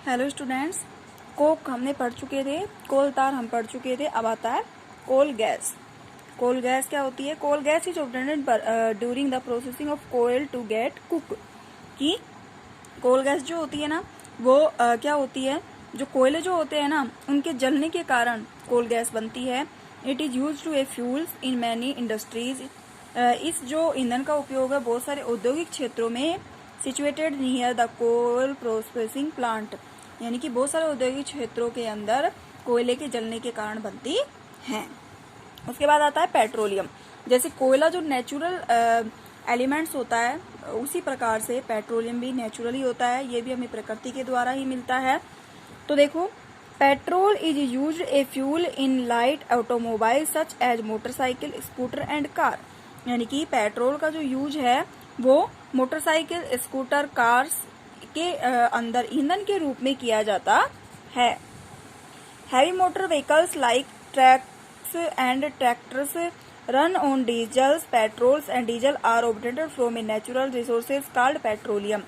Hello students, Coke हमने पढ़ चुके थे, कोल तार हम पढ़ चुके थे। अब आता है कोल गैस। कोल गैस क्या होती है? Coal gas is obtained during the processing of coal to get coke. कि कोल गैस जो होती है ना वो क्या होती है, जो कोयले जो होते हैं ना उनके जलने के कारण कोल गैस बनती है। It is use to a fuels in many industries. इस जो ईंधन का उपयोग है बहुत सारे औद्योगिक क्षेत्रों में situated near the coal processing plant, यानी कि बहुत सारे औद्योगिक क्षेत्रों के अंदर कोयले के जलने के कारण बनती हैं। उसके बाद आता है पेट्रोलियम। जैसे कोयला जो नेचुरल एलिमेंट्स होता है उसी प्रकार से पेट्रोलियम भी नेचुरली होता है, ये भी हमें प्रकृति के द्वारा ही मिलता है। तो देखो, petrol is used a fuel in light automobile such as motorcycle, scooter and car. यानी कि पेट्रोल का जो यूज है वो मोटरसाइकिल, स्कूटर, कार्स के अंदर ईंधन के रूप में किया जाता है। Heavy motor vehicles like trucks and tractors run on diesels, petrols and diesel are obtained from a natural resources called petroleum.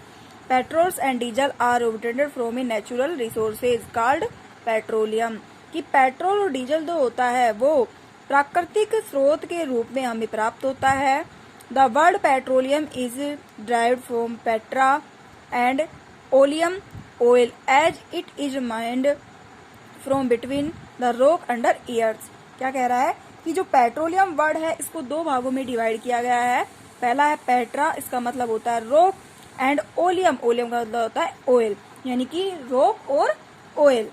Petrols and diesel are obtained from a natural resources called petroleum. कि petrol और diesel जो होता है वो प्राकृतिक स्रोत के रूप में हमें प्राप्त होता है। The word petroleum is derived from petra and oleum oil as it is mined from between the rock under earth। क्या कह रहा है कि जो पेट्रोलियम वर्ड है इसको दो भागों में डिवाइड किया गया है। पहला है पेट्रा, इसका मतलब होता है रॉक, एंड ओलियम, ओलियम का मतलब होता है ऑयल, यानी कि रॉक और ऑयल।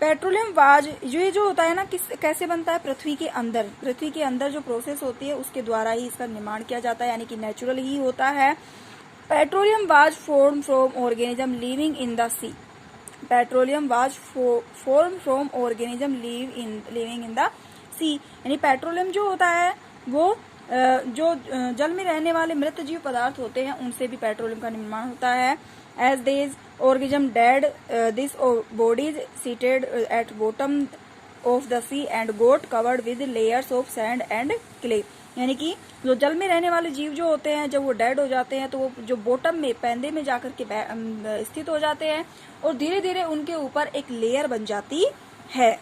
पेट्रोलियम वाज ये जो होता है ना कैसे बनता है? पृथ्वी के अंदर जो प्रोसेस होती है उसके द्वारा ही इसका निर्माण किया जाता है, यानी कि नेचुरल ही होता है। Petroleum was form from organism living in the sea. Petroleum was form from organism living in the sea, यानी पेट्रोलियम जो होता है वो जो जल में रहने वाले मृत जीव पदार्थ होते हैं उनसे भी पेट्रोलियम का निर्माण होता है। As this organism dead, this bodies seated at bottom of the sea and got covered with layers of sand and clay. यानी कि जो जल में रहने वाले जीव जो होते हैं जब वो डेड हो जाते हैं तो वो जो बॉटम में पैंदे में जाकर के स्थित हो जाते हैं और धीरे धीरे उनके ऊपर एक लेयर बन जाती है।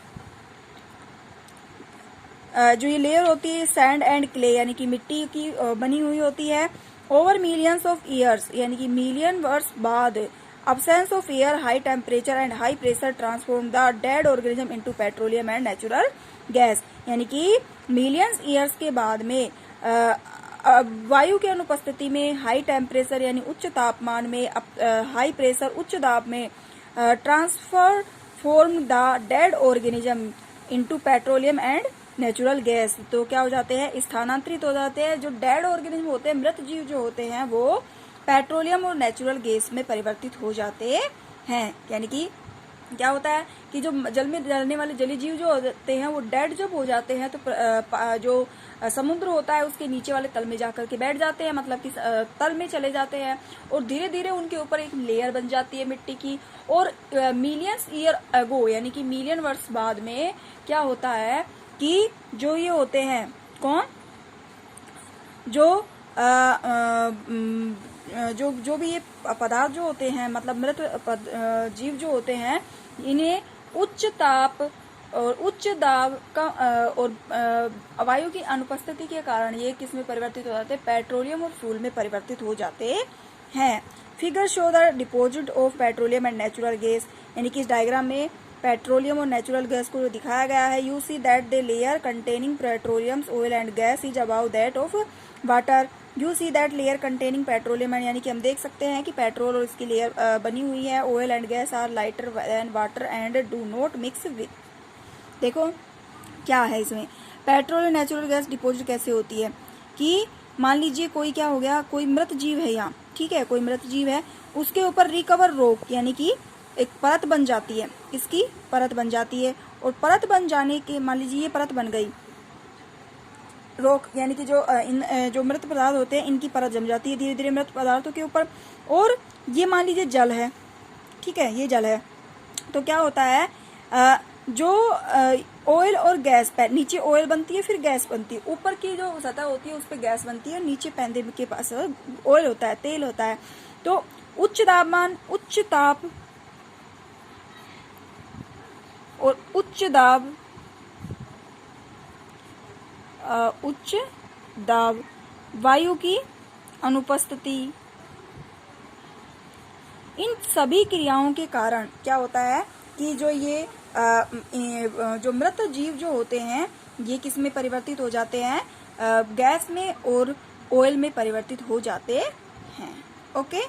जो ये लेयर होती है सैंड एंड क्ले यानी कि मिट्टी की बनी हुई होती है। ओवर मिलियंस ऑफ ईयर्स, यानी कि मिलियन वर्ष बाद, absence of air, high temperature and high pressure transform the dead organism into petroleum and natural gas। यानी कि मिलियंस ईयर्स के बाद में वायु के अनुपस्थिति में हाई टेम्परेचर यानी उच्च तापमान में, हाई प्रेशर उच्च दाब में transfer form the dead organism into petroleum and natural gas. तो क्या हो जाते हैं? स्थानांतरित हो जाते हैं। जो डेड ऑर्गेनिज्म होते हैं, मृत जीव जो होते हैं वो पेट्रोलियम और नेचुरल गैस में परिवर्तित हो जाते हैं। यानी कि क्या होता है कि जो जल में रहने वाले जलीय जीव जो होते हैं वो डेड जब हो जाते हैं तो जो समुद्र होता है उसके नीचे वाले तल में जाकर के बैठ जाते हैं, मतलब कि तल में चले जाते हैं और धीरे धीरे उनके ऊपर एक लेयर बन जाती है मिट्टी की। और मिलियंस ईयर अगो, यानी कि मिलियन वर्ष बाद में क्या होता है कि जो ये होते हैं कौन, जो भी ये पदार्थ जो होते हैं, मतलब मृत जीव जो होते हैं, इन्हें उच्च ताप और उच्च दाब का और वायु की अनुपस्थिति के कारण ये किस में परिवर्तित हो जाते हैं? पेट्रोलियम और फ्यूल में परिवर्तित हो जाते हैं। Figure show the deposit of petroleum and natural gas. यानी कि इस डायग्राम में पेट्रोलियम और नेचुरल गैस को दिखाया गया है। You see that the layer containing petroleum, oil and gas is above that of water. You see that layer containing petroleum and, यानी कि हम देख सकते हैं कि पेट्रोल और इसकी लेयर बनी हुई है। Oil and gas are lighter than water and do not mix with. देखो क्या है इसमें, पेट्रोल और नेचुरल गैस डिपोजिट कैसे होती है कि मान लीजिए कोई क्या हो गया, कोई मृत जीव है यहाँ, ठीक है, कोई मृत जीव है, उसके ऊपर रिकवर रॉक यानी कि एक परत बन जाती है, इसकी परत बन जाती है। और परत बन जाने के, मान लीजिए ये परत बन गई, रॉक यानी कि जो मृत पदार्थ होते हैं इनकी परत जम जाती है धीरे धीरे मृत पदार्थों के ऊपर। और ये मान लीजिए जल है, ठीक है, ये जल है, तो क्या होता है जो ऑयल और गैस, नीचे ऑयल बनती है फिर गैस बनती है, ऊपर की जो सतह होती है उस पर गैस बनती है, नीचे पैंदे के पास ऑयल होता है, तेल होता है। तो उच्च तापमान, उच्च ताप और उच्च दाब, उच्च दाब, वायु की अनुपस्थिति, इन सभी क्रियाओं के कारण क्या होता है कि जो ये जो मृत जीव जो होते हैं ये किस में परिवर्तित हो जाते हैं, गैस में और ऑयल में परिवर्तित हो जाते हैं। ओके।